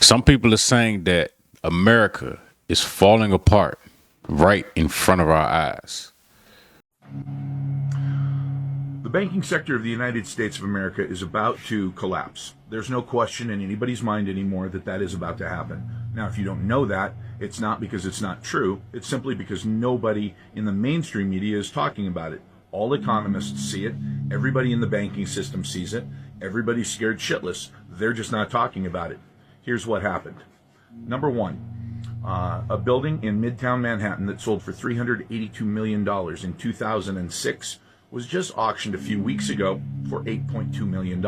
Some people are saying that America is falling apart right in front of our eyes. The banking sector of the United States of America is about to collapse. There's no question in anybody's mind anymore that that is about to happen. Now, if you don't know that, it's not because it's not true. It's simply because nobody in the mainstream media is talking about it. All economists see it. Everybody in the banking system sees it. Everybody's scared shitless. They're just not talking about it. Here's what happened. Number one, a building in Midtown Manhattan that sold for $382 million in 2006 was just auctioned a few weeks ago for $8.2 million.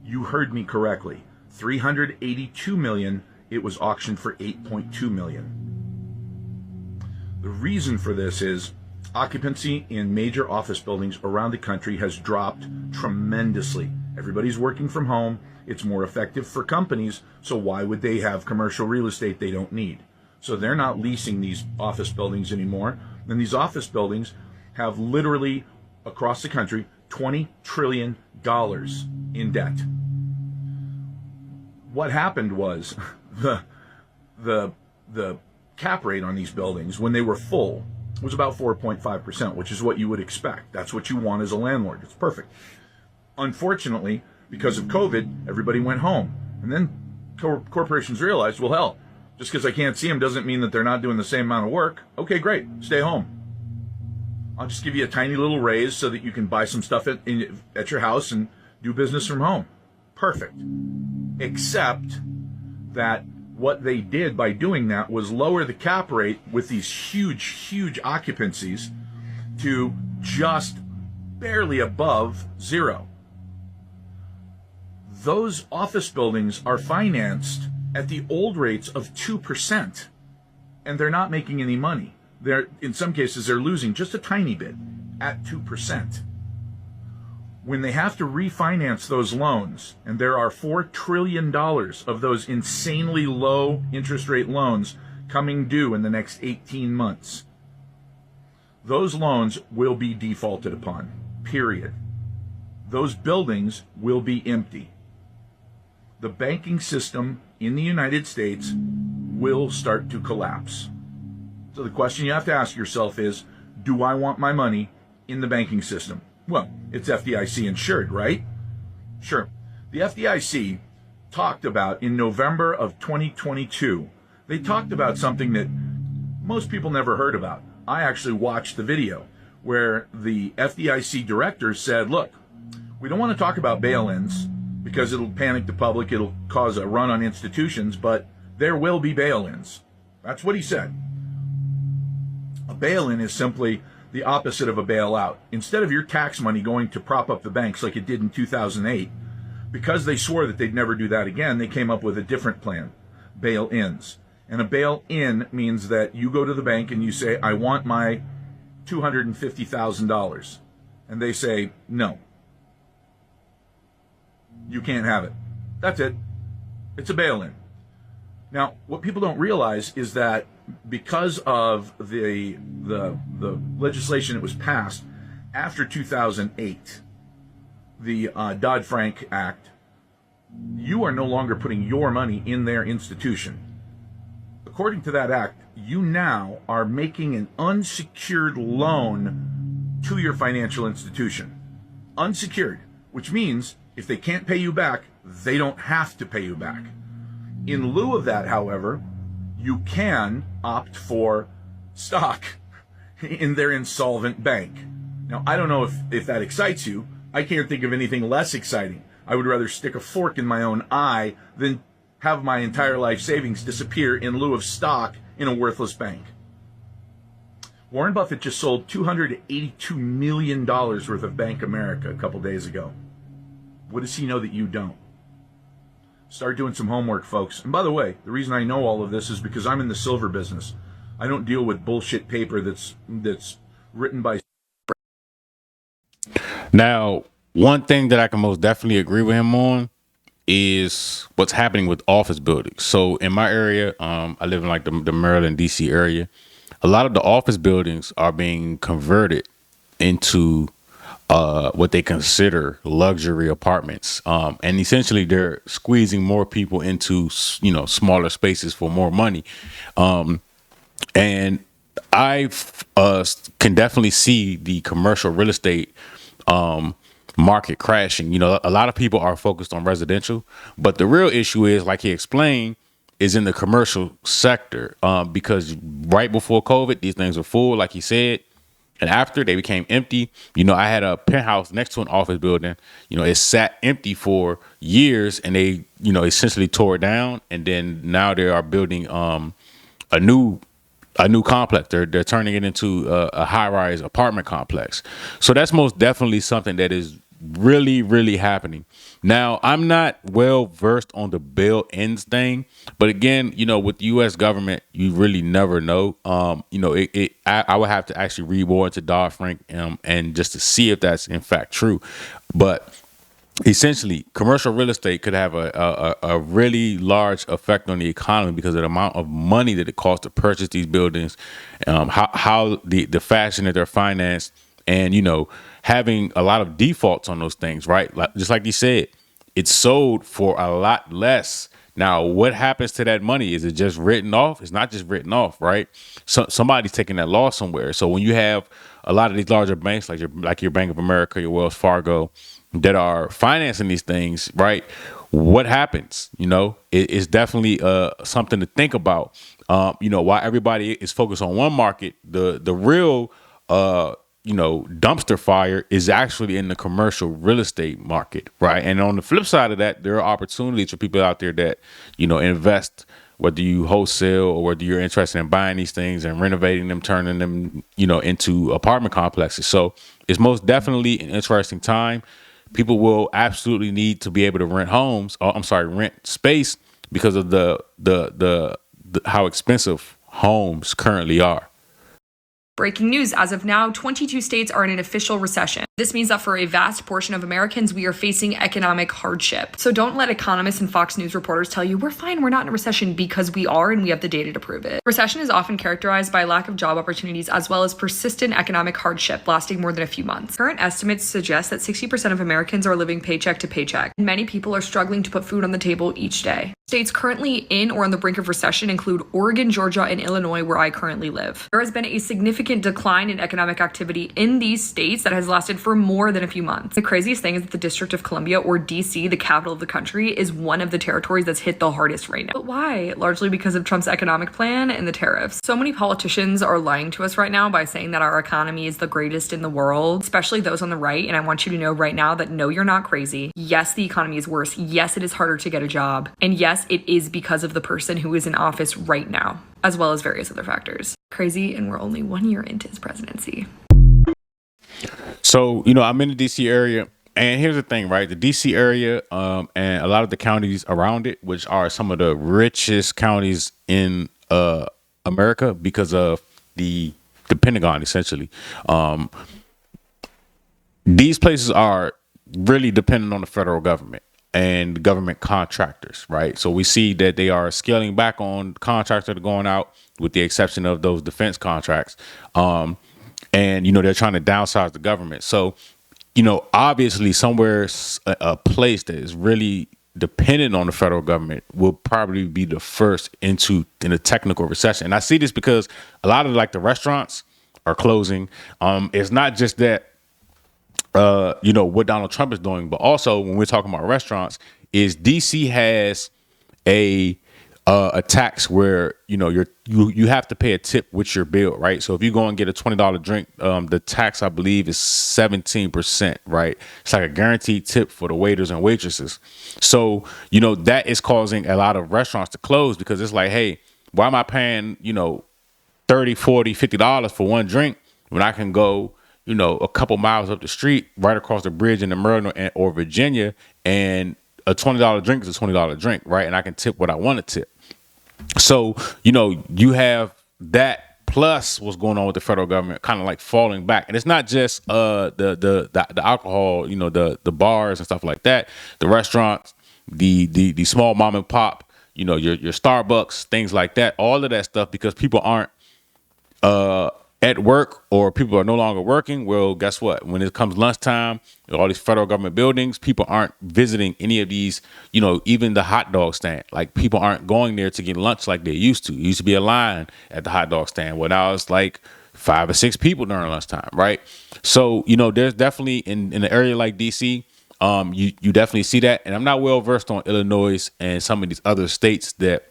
You heard me correctly. $382 million, it was auctioned for $8.2 million. The reason for this is occupancy in major office buildings around the country has dropped tremendously. Everybody's working from home. It's more effective for companies, so why would they have commercial real estate they don't need? So they're not leasing these office buildings anymore. And these office buildings have literally, across the country, $20 trillion in debt. What happened was the cap rate on these buildings, when they were full, was about 4.5%, which is what you would expect. That's what you want as a landlord. It's perfect. Unfortunately, because of COVID, everybody went home. And then corporations realized, well, hell, just because I can't see them doesn't mean that they're not doing the same amount of work. Okay, great. Stay home. I'll just give you a tiny little raise so that you can buy some stuff at your house and do business from home. Perfect. Except that what they did by doing that was lower the cap rate with these huge occupancies to just barely above zero. Those office buildings are financed at the old rates of 2%, and they're not making any money. In some cases, they're losing just a tiny bit at 2%. When they have to refinance those loans, and there are $4 trillion of those insanely low interest rate loans coming due in the next 18 months, those loans will be defaulted upon, period. Those buildings will be empty. The banking system in the United States will start to collapse. So the question you have to ask yourself is, do I want my money in the banking system? Well, it's FDIC insured, right? Sure. The FDIC talked about in November of 2022, they talked about something that most people never heard about. I actually watched the video where the FDIC director said, look, we don't want to talk about bail-ins because it'll panic the public, it'll cause a run on institutions, but there will be bail-ins. That's what he said. A bail-in is simply the opposite of a bailout. Instead of your tax money going to prop up the banks like it did in 2008, because they swore that they'd never do that again, they came up with a different plan, bail-ins. And a bail-in means that you go to the bank and you say, I want my $250,000. And they say, no. You can't have it. That's it. It's a bail-in. Now, what people don't realize is that because of the legislation that was passed after 2008, the Dodd-Frank Act, you are no longer putting your money in their institution. According to that act, you now are making an unsecured loan to your financial institution. Unsecured, which means if they can't pay you back, they don't have to pay you back. In lieu of that, however, you can opt for stock in their insolvent bank. Now, I don't know if that excites you. I can't think of anything less exciting. I would rather stick a fork in my own eye than have my entire life savings disappear in lieu of stock in a worthless bank. Warren Buffett just sold $282 million worth of Bank America a couple days ago. What does he know that you don't? Start doing some homework, folks. And by the way, the reason I know all of this is because I'm in the silver business. I don't deal with bullshit paper that's written by... Now, one thing that I can most definitely agree with him on is what's happening with office buildings. So in my area, I live in like the Maryland, D.C. area. A lot of the office buildings are being converted into what they consider luxury apartments, and essentially they're squeezing more people into smaller spaces for more money, and I can definitely see the commercial real estate market crashing. A lot of people are focused on residential, but the real issue is, like he explained, is in the commercial sector, because right before COVID, these things were full, like he said. And after, they became empty. I had a penthouse next to an office building. It sat empty for years, and they, essentially tore it down. And then now they are building a new complex. They're turning it into a high rise apartment complex. So that's most definitely something that is really, really happening. Now, I'm not well versed on the bail ends thing, but again, with the U.S. government, you really never know. I would have to actually read more into Dodd-Frank and just to see if that's in fact true. But essentially, commercial real estate could have a really large effect on the economy because of the amount of money that it costs to purchase these buildings, how the fashion that they're financed, and having a lot of defaults on those things, right? Just like you said, it's sold for a lot less. Now, what happens to that money? Is it just written off? It's not just written off, right? So somebody's taking that loss somewhere. So when you have a lot of these larger banks, like your Bank of America, your Wells Fargo, that are financing these things, right? What happens? It's definitely something to think about. While everybody is focused on one market, the real dumpster fire is actually in the commercial real estate market, right? And on the flip side of that, there are opportunities for people out there that, invest, whether you wholesale or whether you're interested in buying these things and renovating them, turning them, into apartment complexes. So it's most definitely an interesting time. People will absolutely need to be able to rent space because of the how expensive homes currently are. Breaking news, as of now, 22 states are in an official recession. This means that for a vast portion of Americans, we are facing economic hardship. So don't let economists and Fox News reporters tell you we're fine, we're not in a recession, because we are, and we have the data to prove it. Recession is often characterized by lack of job opportunities as well as persistent economic hardship lasting more than a few months. Current estimates suggest that 60% of Americans are living paycheck to paycheck, and many people are struggling to put food on the table each day. States currently in or on the brink of recession include Oregon, Georgia, and Illinois, where I currently live. There has been a significant decline in economic activity in these states that has lasted for more than a few months. The craziest thing is that the District of Columbia, or DC, the capital of the country, is one of the territories that's hit the hardest right now. But why? Largely because of Trump's economic plan and the tariffs. So many politicians are lying to us right now by saying that our economy is the greatest in the world, especially those on the right. And I want you to know right now that no, you're not crazy. Yes, the economy is worse. Yes, it is harder to get a job. And yes, it is because of the person who is in office right now, as well as various other factors. Crazy, and we're only 1 year into his presidency. So, I'm in the DC area, and here's the thing, right? The DC area, and a lot of the counties around it, which are some of the richest counties in America because of the Pentagon, essentially. These places are really dependent on the federal government and government contractors, right? So we see that they are scaling back on contracts that are going out, with the exception of those defense contracts. And, they're trying to downsize the government. So, obviously somewhere, a place that is really dependent on the federal government will probably be the first in a technical recession. And I see this because a lot of the restaurants are closing. It's not just that, what Donald Trump is doing, but also when we're talking about restaurants, is DC has a tax where you have to pay a tip with your bill, right? So if you go and get a $20 drink, the tax, I believe, is 17%, right? It's like a guaranteed tip for the waiters and waitresses. So that is causing a lot of restaurants to close because it's like, hey, why am I paying $30, $40, $50 for one drink when I can go a couple miles up the street, right across the bridge in the Maryland or Virginia, and a $20 drink is a $20 drink, right? And I can tip what I want to tip. So, you have that plus what's going on with the federal government kind of like falling back. And it's not just the alcohol, the bars and stuff like that, the restaurants, the small mom and pop, your Starbucks, things like that, all of that stuff, because people aren't at work or people are no longer working, well, guess what? When it comes lunchtime, all these federal government buildings, people aren't visiting any of these, even the hot dog stand. Like people aren't going there to get lunch like they used to. It used to be a line at the hot dog stand. Well, now it's like 5 or 6 people during lunchtime, right? So, there's definitely in an area like DC, you definitely see that. And I'm not well versed on Illinois and some of these other states that,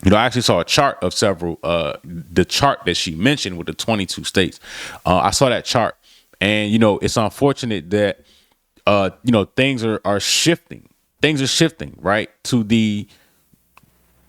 I actually saw a chart of several, the chart that she mentioned with the 22 states. I saw that chart, and, it's unfortunate that, things are shifting. Things are shifting, right, to the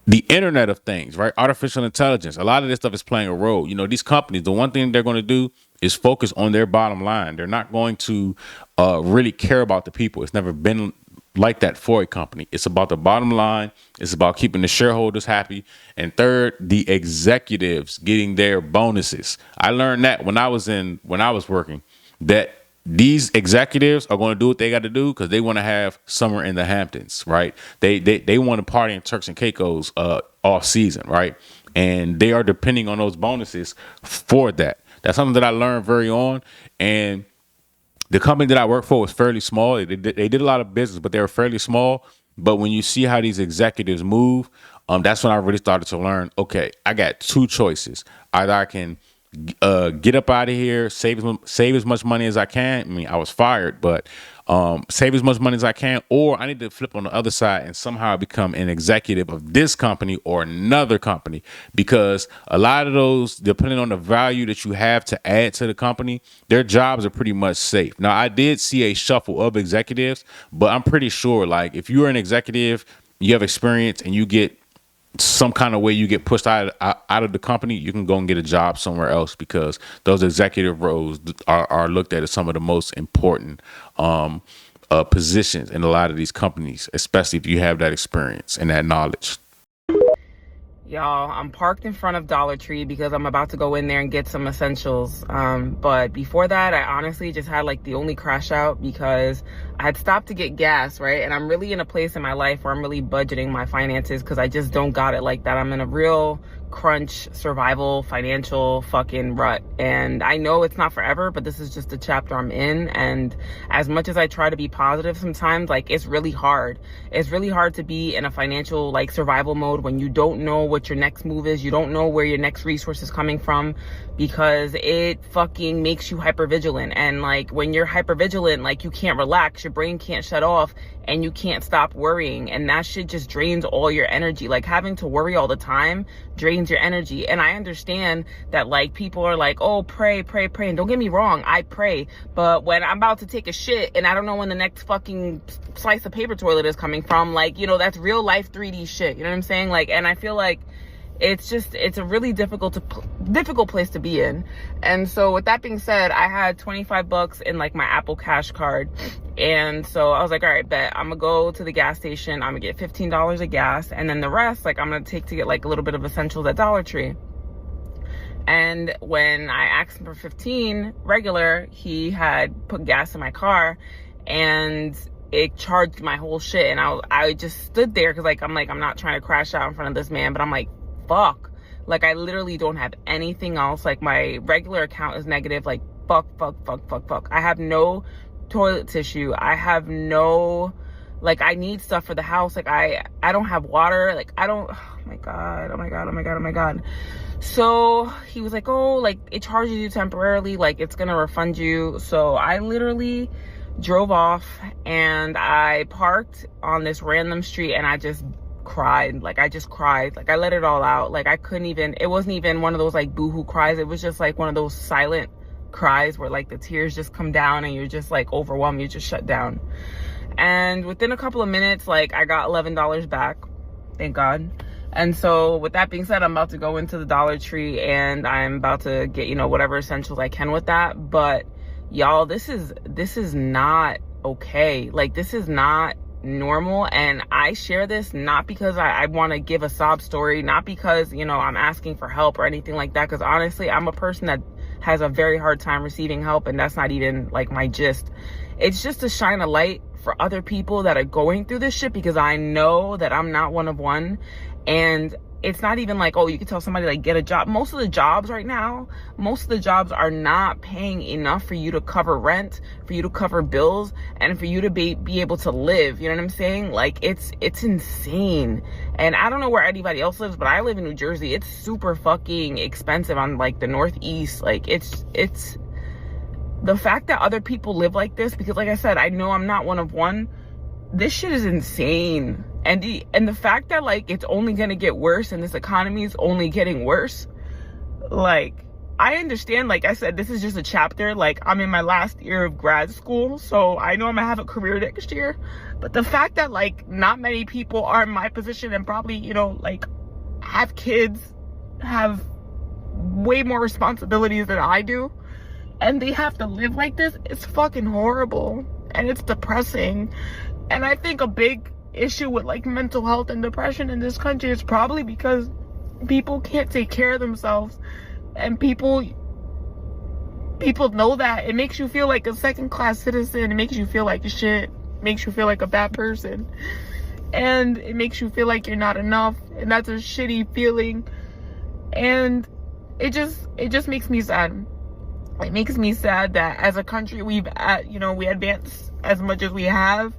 Internet of Things, right? Artificial intelligence. A lot of this stuff is playing a role. These companies, the one thing they're going to do is focus on their bottom line. They're not going to really care about the people. It's never been like that for a company. It's about the bottom line. It's about keeping the shareholders happy. And third, the executives getting their bonuses. I learned that when I was working, that these executives are going to do what they got to do because they want to have summer in the Hamptons, right? They want to party in Turks and Caicos off season, right? And they are depending on those bonuses for that. That's something that I learned very on. And the company that I work for was fairly small. They did a lot of business, but they were fairly small. But when you see how these executives move, that's when I really started to learn, okay, I got 2 choices. Either I can get up out of here, save as much money as I can. I mean, I was fired, but save as much money as I can, or I need to flip on the other side and somehow become an executive of this company or another company, because a lot of those, depending on the value that you have to add to the company, their jobs are pretty much safe. Now, I did see a shuffle of executives, but I'm pretty sure, like, if you're an executive, you have experience, and you get some kind of way you get pushed out of the company, you can go and get a job somewhere else, because those executive roles are looked at as some of the most important positions in a lot of these companies, especially if you have that experience and that knowledge. Y'all, I'm parked in front of Dollar Tree because I'm about to go in there and get some essentials. But before that, I honestly just had like the only crash out because I had stopped to get gas, right? And I'm really in a place in my life where I'm really budgeting my finances because I just don't got it like that. I'm in a real crunch, survival, financial fucking rut. And I know it's not forever, but this is just the chapter I'm in. And as much as I try to be positive sometimes, like, it's really hard. It's really hard to be in a financial, like, survival mode when you don't know what your next move is. You don't know where your next resource is coming from, because it fucking makes you hypervigilant. And like, when you're hypervigilant, like, you can't relax, your brain can't shut off, and you can't stop worrying. And that shit just drains all your energy. Like, having to worry all the time drains your energy. And I understand that, like, people are like, oh, pray. And don't get me wrong, I pray. But when I'm about to take a shit and I don't know when the next fucking slice of paper toilet is coming from, like, that's real life 3D shit. You know what I'm saying? Like, and I feel like it's a really difficult place to be in. And so with that being said, I had $25 in like my Apple Cash card. And so I was like, all right, bet I'm gonna go to the gas station. I'm gonna get $15 of gas. And then the rest, like, I'm gonna take to get like a little bit of essentials at Dollar Tree. And when I asked him for 15 regular, he had put gas in my car and it charged my whole shit. And I just stood there because, like, I'm not trying to crash out in front of this man, but I'm like, fuck. Like, I literally don't have anything else. Like, my regular account is negative. Like, fuck. I have no toilet tissue. I have no, like, I need stuff for the house. Like, I don't have water. Like, I don't, oh my God. So he was like, oh, like, it charges you temporarily. Like, it's going to refund you. So I literally drove off and I parked on this random street and I just cried. Like, I just cried. Like, I let it all out. Like, I couldn't even, it wasn't even one of those like boohoo cries. It was just like one of those silent cries where like the tears just come down and you're just like overwhelmed. You just shut down. And within a couple of minutes, like, I got $11 back. Thank God. And so with that being said, I'm about to go into the Dollar Tree and I'm about to get, whatever essentials I can with that. But y'all, this is not okay. Like, this is not normal. And I share this not because I want to give a sob story, not because, I'm asking for help or anything like that. Because honestly, I'm a person that has a very hard time receiving help. And that's not even like my gist. It's just to shine a light for other people that are going through this shit, because I know that I'm not one of one. And it's not even like, oh, you can tell somebody like get a job. Most of the jobs right now, most of the jobs are not paying enough for you to cover rent, for you to cover bills, and for you to be able to live. You know what I'm saying? Like, it's insane. And I don't know where anybody else lives, but I live in New Jersey. It's super fucking expensive on like the Northeast. Like, it's the fact that other people live like this, because like I said, I know I'm not one of one. This shit is insane. And the fact that like it's only gonna get worse and this economy is only getting worse, like, I understand, like I said, this is just a chapter. Like, I'm in my last year of grad school, so I know I'm gonna have a career next year. But the fact that like not many people are in my position and probably, you know, like have kids, have way more responsibilities than I do, and they have to live like this, it's fucking horrible. And it's depressing. And I think a big issue with like mental health and depression in this country is probably because people can't take care of themselves, and people know that. It makes you feel like a second-class citizen. It makes you feel like shit. It makes you feel like a bad person, and it makes you feel like you're not enough, and that's a shitty feeling. And it just makes me sad. It makes me sad that as a country we advance as much as we have,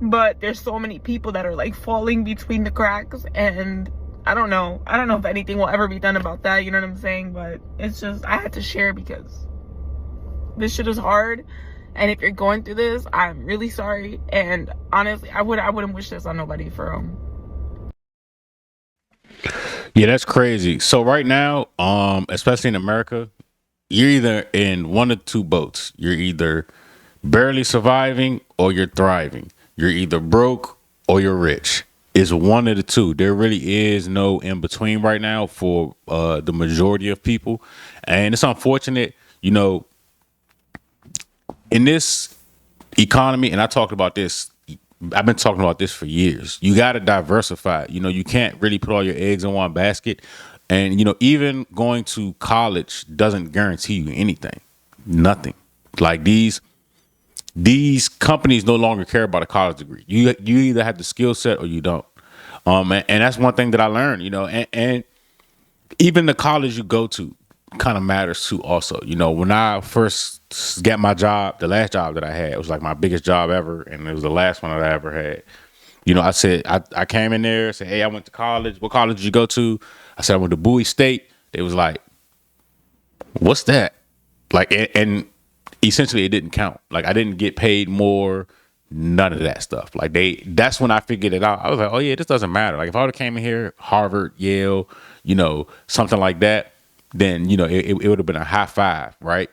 but there's so many people that are like falling between the cracks, and I don't know if anything will ever be done about that, you know what I'm saying? But it's just, I had to share because this shit is hard, and if you're going through this, I'm really sorry, and honestly, I wouldn't wish this on nobody for Yeah, that's crazy. So right now, especially in America, you're either in one of two boats. You're either barely surviving or you're thriving. You're either broke or you're rich. It's one of the two. There really is no in between right now for the majority of people. And it's unfortunate, you know, in this economy, and I talked about this, I've been talking about this for years. You got to diversify. You know, you can't really put all your eggs in one basket. And, you know, even going to college doesn't guarantee you anything. Nothing. Like these companies no longer care about a college degree. You either have the skill set or you don't. And that's one thing that I learned, you know, and even the college you go to kind of matters too also. You know, when I first got my job, the last job that I had, it was like my biggest job ever, and it was the last one that I ever had. You know, I said, I came in there, said, hey, I went to college. What college did you go to? I said, I went to Bowie State. They was like, what's that? Like, and essentially it didn't count. Like, I didn't get paid more, none of that stuff. Like, that's when I figured it out. I was like, oh yeah, this doesn't matter. Like, if I would have came in here, Harvard, Yale, you know, something like that, then, you know, it would have been a high five, right?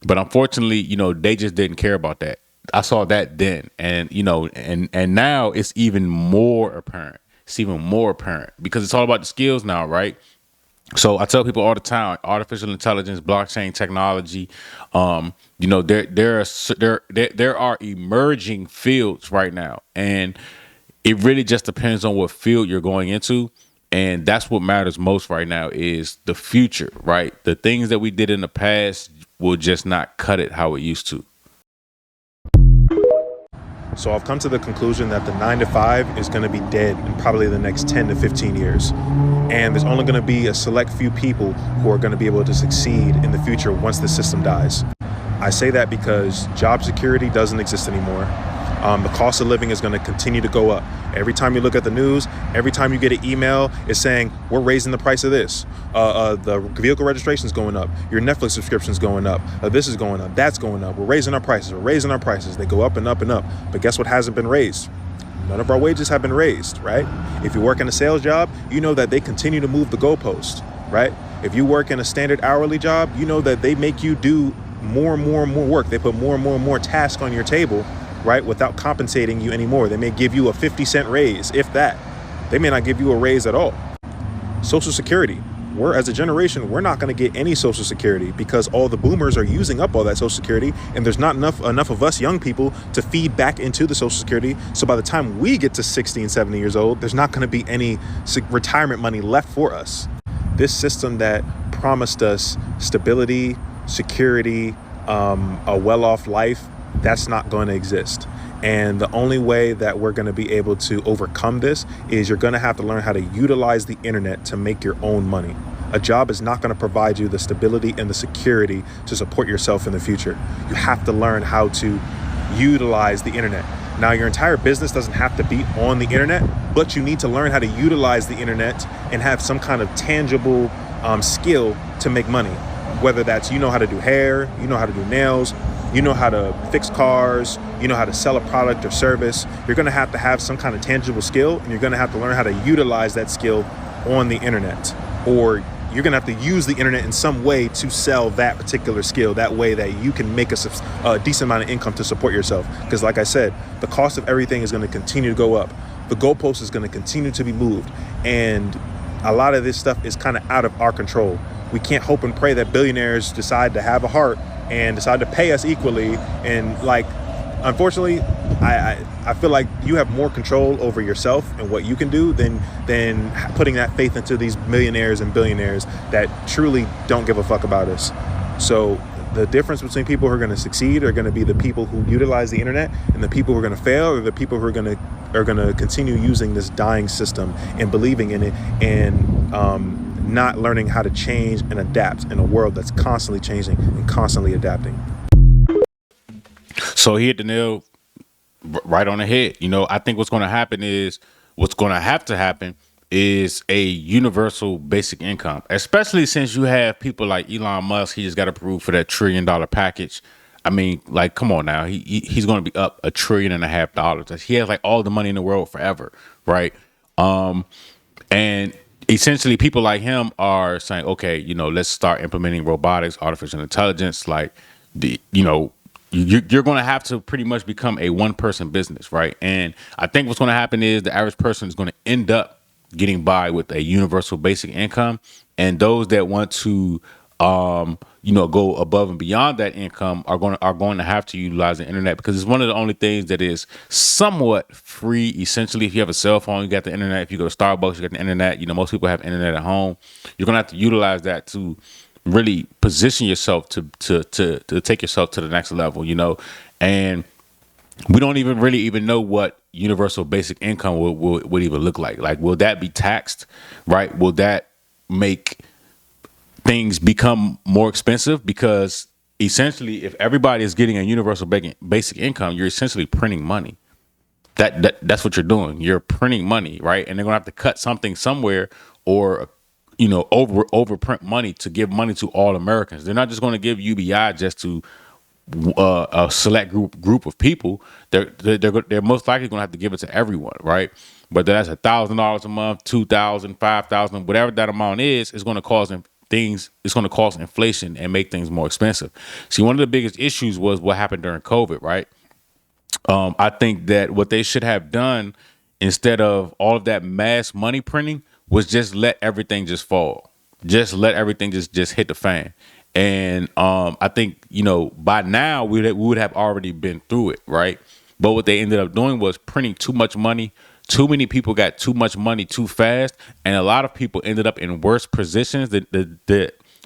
But unfortunately, you know, they just didn't care about that. I saw that then, and you know, and now it's even more apparent. It's even more apparent because it's all about the skills now, right? So I tell people all the time, artificial intelligence, blockchain technology, you know, there are emerging fields right now, and it really just depends on what field you're going into. And that's what matters most right now is the future, right? The things that we did in the past will just not cut it how it used to. So I've come to the conclusion that the 9-to-5 is going to be dead in probably the next 10 to 15 years. And there's only going to be a select few people who are going to be able to succeed in the future once the system dies. I say that because job security doesn't exist anymore. The cost of living is going to continue to go up. Every time you look at the news, every time you get an email, it's saying, we're raising the price of this. The vehicle registration is going up. Your Netflix subscription is going up. This is going up. That's going up. We're raising our prices. We're raising our prices. They go up and up and up. But guess what hasn't been raised? None of our wages have been raised, right? If you work in a sales job, you know that they continue to move the goalpost, right? If you work in a standard hourly job, you know that they make you do more and more and more work. They put more and more and more tasks on your table, right, without compensating you anymore. They may give you a 50-cent raise, if that. They may not give you a raise at all. Social Security. As a generation, we're not going to get any Social Security because all the boomers are using up all that Social Security, and there's not enough of us young people to feed back into the Social Security. So by the time we get to 60 and 70 years old, there's not going to be any retirement money left for us. This system that promised us stability, security, a well-off life, that's not going to exist. And the only way that we're going to be able to overcome this is you're going to have to learn how to utilize the internet to make your own money. A job is not going to provide you the stability and the security to support yourself in the future. You have to learn how to utilize the internet. Now, your entire business doesn't have to be on the internet, but you need to learn how to utilize the internet and have some kind of tangible skill to make money. Whether that's, you know how to do hair, you know how to do nails, you know how to fix cars, you know how to sell a product or service. You're going to have some kind of tangible skill, and you're going to have to learn how to utilize that skill on the internet. Or you're going to have to use the internet in some way to sell that particular skill. That way that you can make a decent amount of income to support yourself. Because like I said, the cost of everything is going to continue to go up. The goalpost is going to continue to be moved. And a lot of this stuff is kind of out of our control. We can't hope and pray that billionaires decide to have a heart and decide to pay us equally. And like, unfortunately, I feel like you have more control over yourself and what you can do than putting that faith into these millionaires and billionaires that truly don't give a fuck about us. So the difference between people who are going to succeed are going to be the people who utilize the internet, and the people who are going to fail are the people who are going to continue using this dying system and believing in it, and not learning how to change and adapt in a world that's constantly changing and constantly adapting. So he hit the nail right on the head. You know, I think what's going to happen is a universal basic income, especially since you have people like Elon Musk. He just got approved for that $1 trillion package. I mean, like, come on now. He's going to be up $1.5 trillion. He has like all the money in the world forever, right? And essentially people like him are saying, okay, you know, let's start implementing robotics, artificial intelligence. Like, you're going to have to pretty much become a one-person business, right? And I think what's going to happen is the average person is going to end up getting by with a universal basic income, and those that want to, go above and beyond that income are going to have to utilize the internet, because it's one of the only things that is somewhat free. Essentially, if you have a cell phone, you got the internet. If you go to Starbucks, you got the internet. You know, most people have internet at home. You're going to have to utilize that to really position yourself to take yourself to the next level, you know. And we don't even really know what universal basic income would even look like. Like, will that be taxed, right? Will that make things become more expensive? Because essentially, if everybody is getting a universal basic income, you're essentially printing money. That's what you're doing. You're printing money, right? And they're gonna have to cut something somewhere, or overprint money to give money to all Americans. They're not just going to give UBI just to a select group of people. They're most likely going to have to give it to everyone, right? But that's $1,000 a month, $2,000, $5,000, whatever that amount is going to cause things. It's going to cause inflation and make things more expensive. See, one of the biggest issues was what happened during COVID, right? I think that what they should have done, instead of all of that mass money printing, was just let everything just fall. Just let everything just hit the fan. And I think, by now we would have already been through it, right? But what they ended up doing was printing too much money. Too many people got too much money too fast. And a lot of people ended up in worse positions than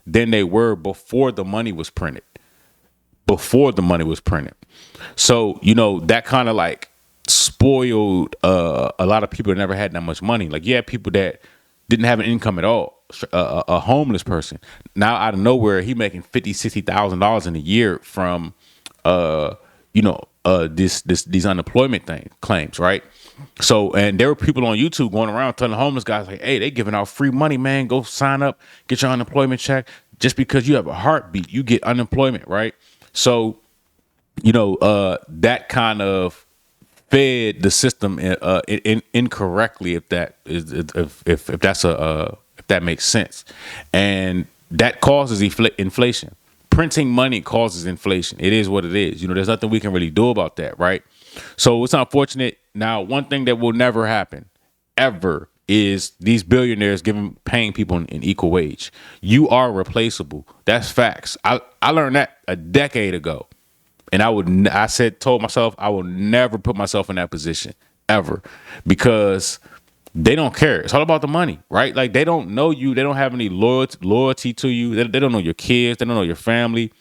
they were before the money was printed. So, that kind of like spoiled a lot of people that never had that much money. Like, you had people that didn't have an income at all. A homeless person, now out of nowhere, he making $50,000-$60,000 in a year from these unemployment claims, right? So, and there were people on YouTube going around telling homeless guys like, hey, they giving out free money, man. Go sign up, get your unemployment check. Just because you have a heartbeat, you get unemployment, right? So, that kind of fed the system incorrectly, if that makes sense. And that causes inflation. Printing money causes inflation. It is what it is. There's nothing we can really do about that, right? So it's unfortunate. Now, one thing that will never happen, ever, is these billionaires paying people an equal wage. You are replaceable. That's facts. I learned that a decade ago. And told myself I will never put myself in that position ever, because they don't care. It's all about the money, right? Like, they don't know you. They don't have any loyalty to you. They don't know your kids. They don't know your family.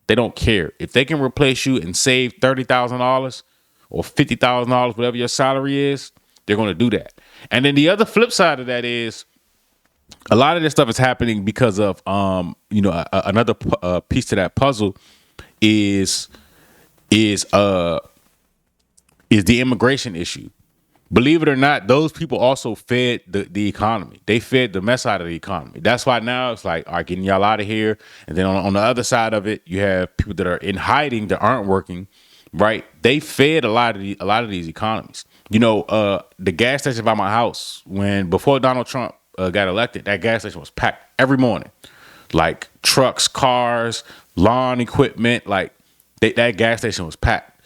They don't care. If they can replace you and save $30,000 or $50,000, whatever your salary is, they're going to do that. And then the other flip side of that is a lot of this stuff is happening because of, another piece to that puzzle is the immigration issue. Believe it or not, those people also fed the economy. They fed the mess out of the economy. That's why now it's like, all right, getting y'all out of here. And then on the other side of it, you have people that are in hiding that aren't working, right? They fed a lot of these economies. The gas station by my house, before Donald Trump got elected, that gas station was packed every morning. Like trucks, cars, lawn equipment, like that gas station was packed.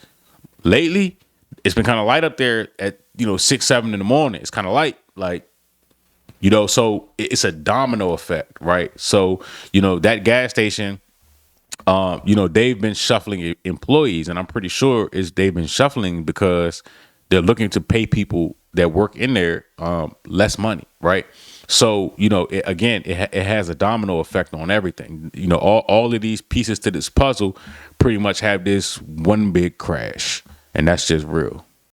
Lately, it's been kind of light up there at 6, 7 in the morning. It's kind of light, so it's a domino effect, right? So that gas station, they've been shuffling employees, and I'm pretty sure they've been shuffling because they're looking to pay people that work in there less money, right? So it has a domino effect on everything. All of these pieces to this puzzle pretty much have this one big crash, and that's just real.